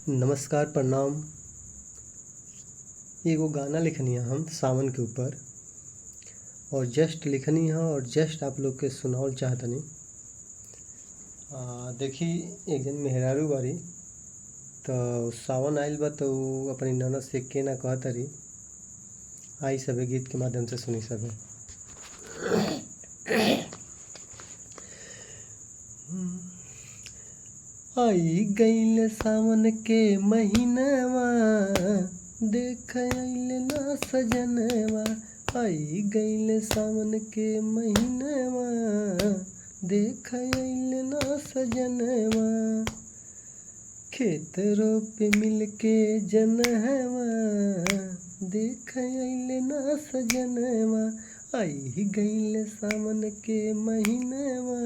नमस्कार प्रणाम। एगो गाना लिखनी है हम सावन के ऊपर और जस्ट लिखनी है और जस्ट आप लोग के सुनावल चाहतनी। देखी एक जन मेहरारू बारी तो सावन आइल बा तो अपनी ननद से के ना कहतरी। आई सबे गीत के माध्यम से सुनी सबे। आई गईल सावन के महीनवा देख आइले ना सजनवा। आई गईल सावन के महीनवा देख आइले ना सजनवा। खेत रोपे मिलके जनहवा देख आइले ना सजनवा। आई गईल सावन के महीनवा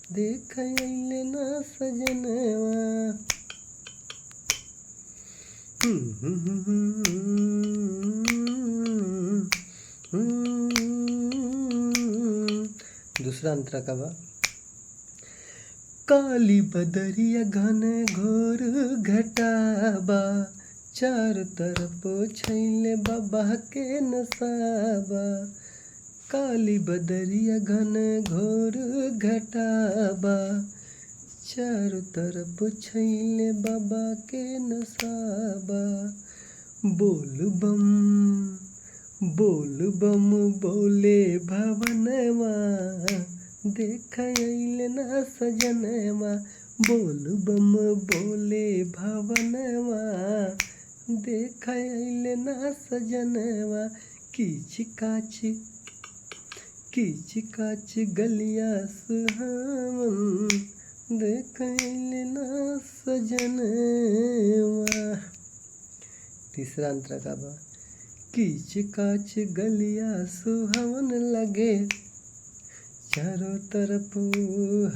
देख आइले ना सजनवा। दूसरा अंतरा का बा। काली बदरिया घन घोर घटाबा चार तरफ छैले बाबा के नसाबा। काली बदरिया घन घोर घटाबा चारों तरफ छैले बाबा के नसाबा। बोल बम बोले भवनवा देख आइले ना सजनवा। बोल बम बोले भवनवा देख आइले ना सजनवा। कीच काच गलिया सुहावन देख आइले ना सजनवा। तीसरा अंतरा का बा। कीच काच गलिया सुहावन लगे चारों तरफ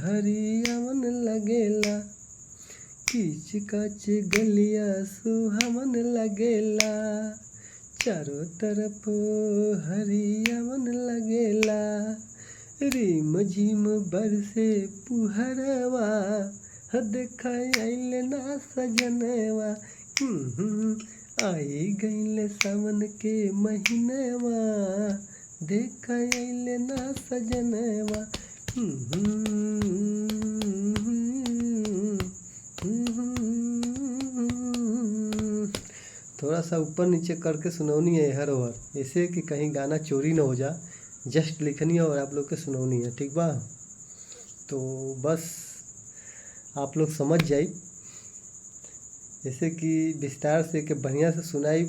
हरियावन लगेला। कीच काच गलिया सुहावन लगेला चारों तरफ हरियावन लगेला। रिम झिम बरसे पुहरवा देख आइले ना सजनवा। आई गईल सावन के महीनवा देख आइले ना सजनवा। थोड़ा सा ऊपर नीचे करके सुनौनी है हर ओवर, ऐसे कि कहीं गाना चोरी ना हो जा। जस्ट लिखनी है और आप लोग के सुनौनी है, ठीक बा। तो बस आप लोग समझ जाई, जैसे कि विस्तार से कि बढ़िया से सुनाई।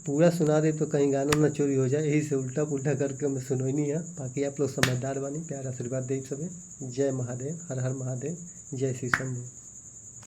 पूरा सुना दे तो कहीं गाना ना चोरी हो जाए, यही से उल्टा पुल्टा करके मैं सुनौनी है। बाकी आप लोग समझदार बानी, प्यार आशीर्वाद दे सबे। जय महादेव, हर हर महादेव, जय श्री शंभू।